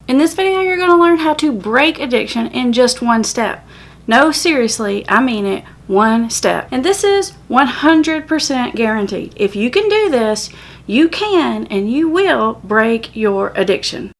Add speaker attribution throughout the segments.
Speaker 1: In this video, you're going to learn how to break addiction in just one step. No, seriously, I mean it, one step. And this is 100% guaranteed. If you can do this, you can and you will break your addiction.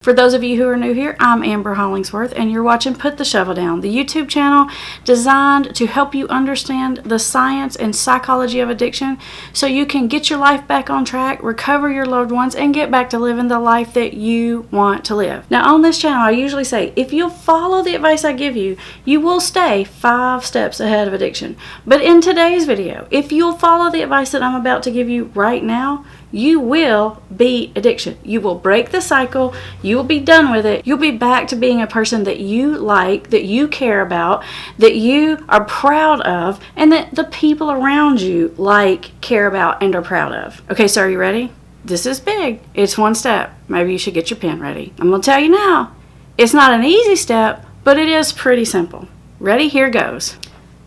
Speaker 1: For those of you who are new here, I'm Amber Hollingsworth, and you're watching Put the Shovel Down, the YouTube channel designed to help you understand the science and psychology of addiction so you can get your life back on track, recover your loved ones, and get back to living the life that you want to live. Now, on this channel, I usually say, if you'll follow the advice I give you, you will stay 5 steps ahead of addiction. But in today's video, if you'll follow the advice that I'm about to give you right now, you will beat addiction. You will break the cycle. You will be done with it. You'll be back to being a person that you like, that you care about, that you are proud of, and that the people around you like, care about, and are proud of. Okay, so are you ready? This is big. It's one step. Maybe you should get your pen ready. I'm going to tell you now, it's not an easy step, but it is pretty simple. Ready? Here goes.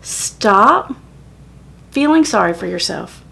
Speaker 1: Stop feeling sorry for yourself.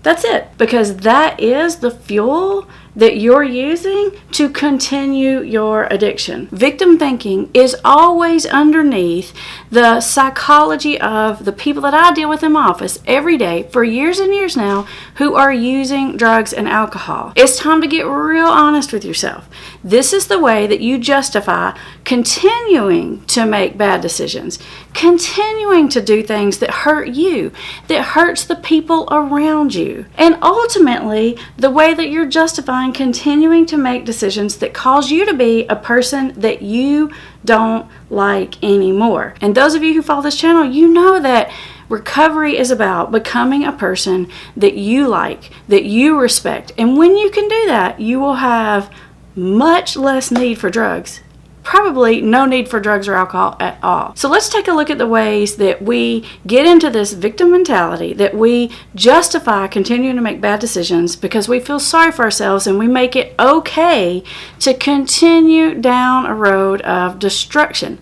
Speaker 1: That's it, because that is the fuel that you're using to continue your addiction. Victim thinking is always underneath the psychology of the people that I deal with in my office every day for years and years now who are using drugs and alcohol. It's time to get real honest with yourself. This is the way that you justify continuing to make bad decisions, continuing to do things that hurt you, that hurts the people around you, and ultimately the way that you're justifying continuing to make decisions that cause you to be a person that you don't like anymore. And those of you who follow this channel, you know that recovery is about becoming a person that you like, that you respect. And when you can do that, you will have much less need for drugs. Probably no need for drugs or alcohol at all. So let's take a look at the ways that we get into this victim mentality, that we justify continuing to make bad decisions because we feel sorry for ourselves, and we make it okay to continue down a road of destruction.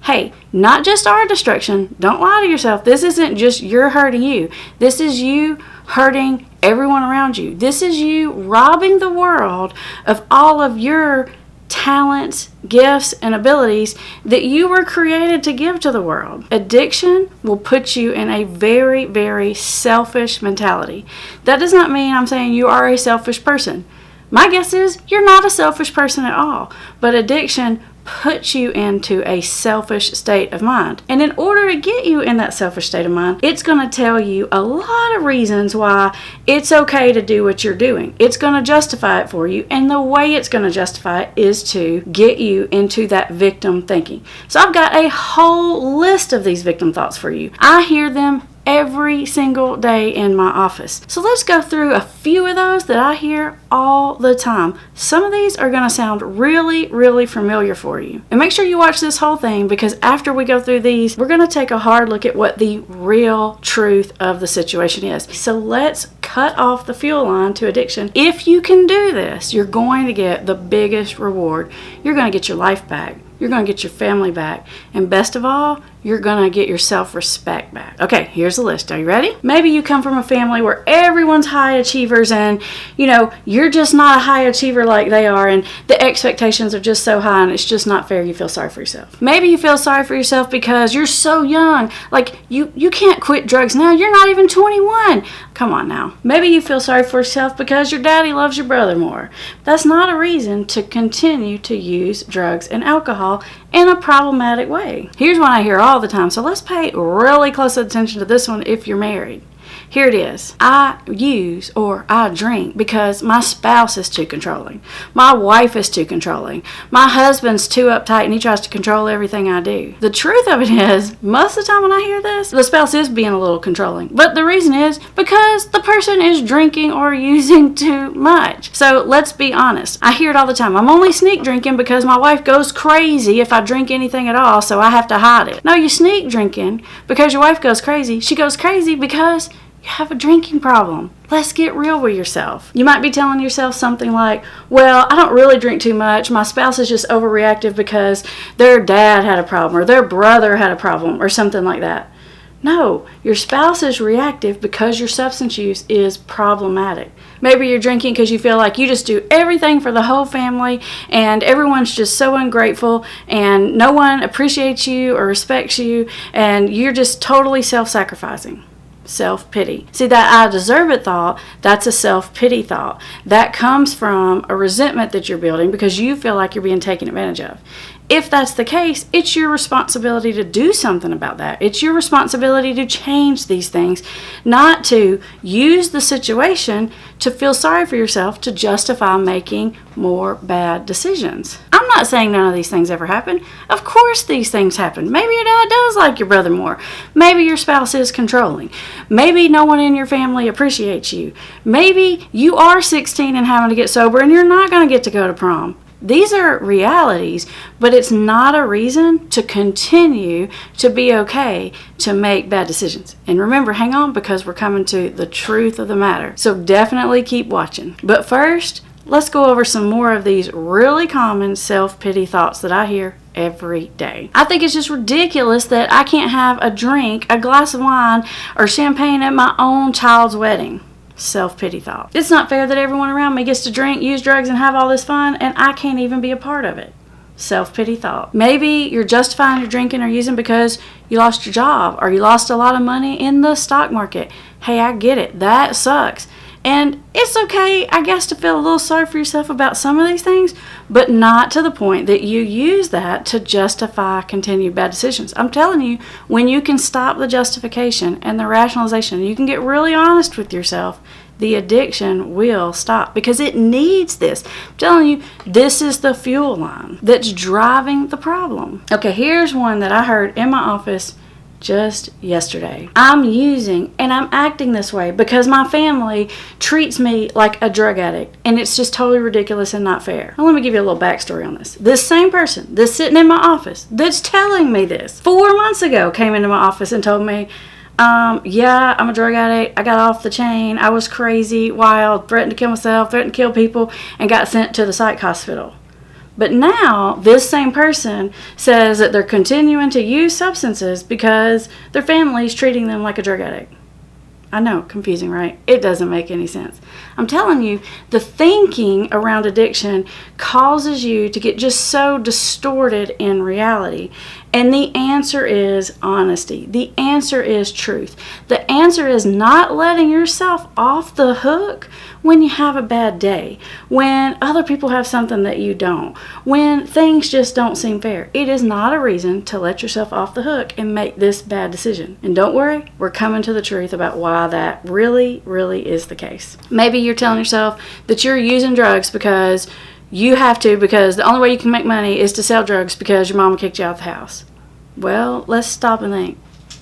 Speaker 1: Hey, not just our destruction. Don't lie to yourself. This isn't just you're hurting you. This is you hurting everyone around you. This is you robbing the world of all of your talents, gifts, and abilities that you were created to give to the world. Addiction will put you in a very, very selfish mentality. That does not mean I'm saying you are a selfish person. My guess is you're not a selfish person at all, but addiction puts you into a selfish state of mind. And in order to get you in that selfish state of mind, it's going to tell you a lot of reasons why it's okay to do what you're doing. It's going to justify it for you, and the way it's going to justify it is to get you into that victim thinking. So I've got a whole list of these victim thoughts for you. I hear them every single day in my office. So let's go through a few of those that I hear all the time. Some of these are going to sound really, really familiar for you. And make sure you watch this whole thing, because after we go through these, we're going to take a hard look at what the real truth of the situation is. So let's cut off the fuel line to addiction. If you can do this, you're going to get the biggest reward. You're going to get your life back. You're going to get your family back. And best of all, you're going to get your self-respect back. Okay, here's the list. Are you ready? Maybe you come from a family where everyone's high achievers, and you're just not a high achiever like they are, and the expectations are just so high and it's just not fair. You feel sorry for yourself. Maybe you feel sorry for yourself because you're so young. Like you can't quit drugs now. You're not even 21. Come on now. Maybe you feel sorry for yourself because your daddy loves your brother more. That's not a reason to continue to use drugs and alcohol in a problematic way. Here's one I hear all the time, so let's pay really close attention to this one if you're married. Here it is. I use or I drink because my spouse is too controlling. My wife is too controlling. My husband's too uptight and he tries to control everything I do. The truth of it is, most of the time when I hear this, the spouse is being a little controlling. But the reason is because the person is drinking or using too much. So let's be honest. I hear it all the time. I'm only sneak drinking because my wife goes crazy if I drink anything at all, so I have to hide it. No, you sneak drinking because your wife goes crazy. She goes crazy because you have a drinking problem. Let's get real with yourself. You might be telling yourself something like, well, I don't really drink too much. My spouse is just overreactive because their dad had a problem or their brother had a problem or something like that. No, your spouse is reactive because your substance use is problematic. Maybe you're drinking because you feel like you just do everything for the whole family and everyone's just so ungrateful and no one appreciates you or respects you and you're just totally self-sacrificing. Self-pity. See, that I deserve it thought, that's a self-pity thought. That comes from a resentment that you're building because you feel like you're being taken advantage of. If that's the case, it's your responsibility to do something about that. It's your responsibility to change these things, not to use the situation to feel sorry for yourself to justify making more bad decisions. I'm not saying none of these things ever happen. Of course these things happen. Maybe your dad does like your brother more. Maybe your spouse is controlling. Maybe no one in your family appreciates you. Maybe you are 16 and having to get sober and you're not going to get to go to prom. These are realities, but it's not a reason to continue to be okay to make bad decisions. And remember, hang on, because we're coming to the truth of the matter. So definitely keep watching. But first, let's go over some more of these really common self-pity thoughts that I hear every day. I think it's just ridiculous that I can't have a drink, a glass of wine, or champagne at my own child's wedding. Self-pity thought. It's not fair that everyone around me gets to drink, use drugs, and have all this fun, and I can't even be a part of it. Self-pity thought. Maybe you're justifying your drinking or using because you lost your job or you lost a lot of money in the stock market. Hey, I get it. That sucks. And it's okay, I guess, to feel a little sorry for yourself about some of these things, but not to the point that you use that to justify continued bad decisions. I'm telling you, when you can stop the justification and the rationalization, you can get really honest with yourself, the addiction will stop because it needs this. I'm telling you, this is the fuel line that's driving the problem. Okay, here's one that I heard in my office just yesterday. I'm using and I'm acting this way because my family treats me like a drug addict and it's just totally ridiculous and not fair. Now, let me give you a little backstory on this. This same person that's sitting in my office that's telling me this 4 months ago came into my office and told me, yeah, I'm a drug addict. I got off the chain. I was crazy, wild, threatened to kill myself, threatened to kill people, and got sent to the psych hospital. But now, this same person says that they're continuing to use substances because their family's treating them like a drug addict. I know, confusing, right? It doesn't make any sense. I'm telling you, the thinking around addiction causes you to get just so distorted in reality. And the answer is honesty. The answer is truth. The answer is not letting yourself off the hook when you have a bad day, when other people have something that you don't, when things just don't seem fair. It is not a reason to let yourself off the hook and make this bad decision. And don't worry, we're coming to the truth about why that really, really is the case. Maybe you're telling yourself that you're using drugs because you have to, because the only way you can make money is to sell drugs because your mama kicked you out the house. Well, let's stop and think.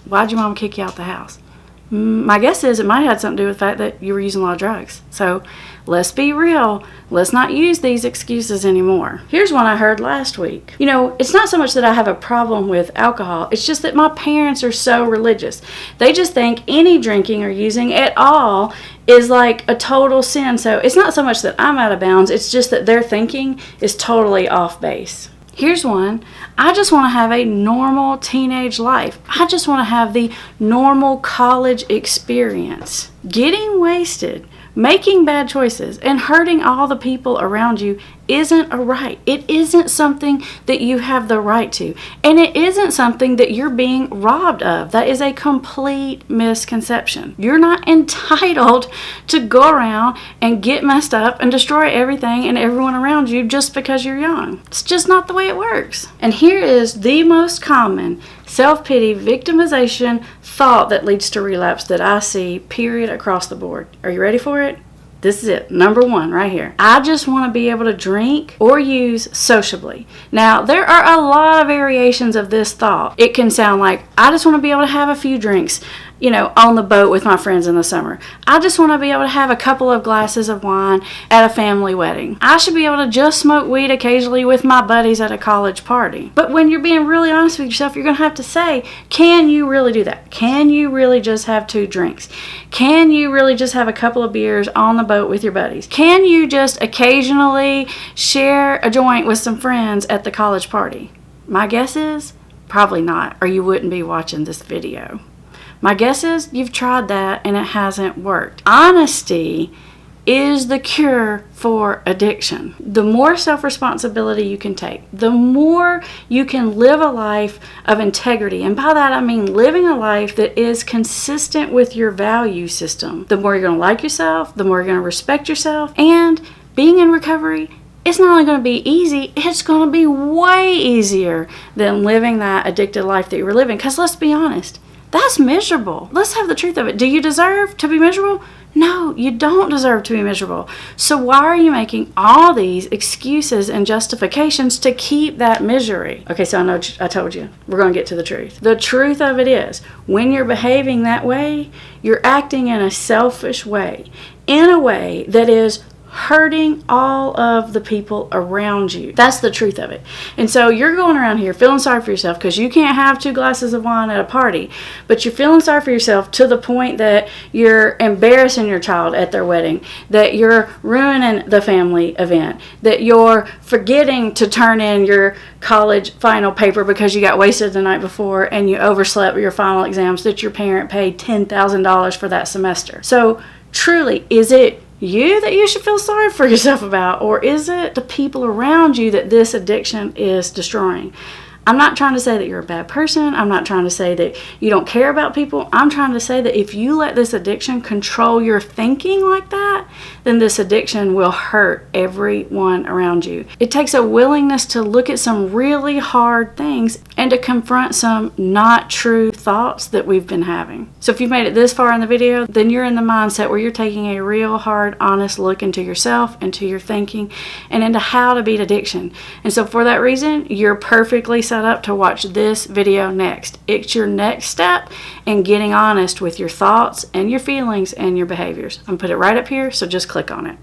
Speaker 1: Why'd your mama kick you out the house? My guess is it might have had something to do with the fact that you were using a lot of drugs. So let's be real. Let's not use these excuses anymore. Here's one I heard last week. You know, it's not so much that I have a problem with alcohol. It's just that my parents are so religious. They just think any drinking or using at all is like a total sin. So it's not so much that I'm out of bounds. It's just that their thinking is totally off base. Here's one. I just want to have a normal teenage life. I just want to have the normal college experience. Getting wasted, making bad choices, and hurting all the people around you isn't a right. It isn't something that you have the right to. And it isn't something that you're being robbed of. That is a complete misconception. You're not entitled to go around and get messed up and destroy everything and everyone around you just because you're young. It's just not the way it works. And here is the most common self-pity, victimization thought that leads to relapse that I see, period, across the board. Are you ready for it? This is it. Number one right here. I just want to be able to drink or use sociably. Now, there are a lot of variations of this thought. It can sound like, I just want to be able to have a few drinks, you know, on the boat with my friends in the summer. I just want to be able to have a couple of glasses of wine at a family wedding. I should be able to just smoke weed occasionally with my buddies at a college party. But when you're being really honest with yourself, you're going to have to say, can you really do that? Can you really just have 2 drinks? Can you really just have a couple of beers on the boat with your buddies? Can you just occasionally share a joint with some friends at the college party? My guess is probably not, or you wouldn't be watching this video. My guess is you've tried that and it hasn't worked. Honesty is the cure for addiction. The more self-responsibility you can take, the more you can live a life of integrity. And by that I mean living a life that is consistent with your value system. The more you're going to like yourself, the more you're going to respect yourself. And being in recovery, it's not only going to be easy, it's going to be way easier than living that addicted life that you were living. Because let's be honest, that's miserable. Let's have the truth of it. Do you deserve to be miserable? No, you don't deserve to be miserable. So why are you making all these excuses and justifications to keep that misery? Okay, so I told you, we're going to get to the truth. The truth of it is, when you're behaving that way, you're acting in a selfish way, in a way that is hurting all of the people around you. That's the truth of it. And so you're going around here feeling sorry for yourself because you can't have 2 glasses of wine at a party, but you're feeling sorry for yourself to the point that you're embarrassing your child at their wedding, that you're ruining the family event, that you're forgetting to turn in your college final paper because you got wasted the night before and you overslept your final exams that your parent paid $10,000 for that semester. So truly, is it you that you should feel sorry for yourself about, or is it the people around you that this addiction is destroying? I'm not trying to say that you're a bad person. I'm not trying to say that you don't care about people. I'm trying to say that if you let this addiction control your thinking like that, then this addiction will hurt everyone around you. It takes a willingness to look at some really hard things and to confront some not true thoughts that we've been having. So if you've made it this far in the video, then you're in the mindset where you're taking a real hard, honest look into yourself, into your thinking, and into how to beat addiction. And so for that reason, you're perfectly set up to watch this video next. It's your next step in getting honest with your thoughts and your feelings and your behaviors. I'm going to put it right up here, so just click on it.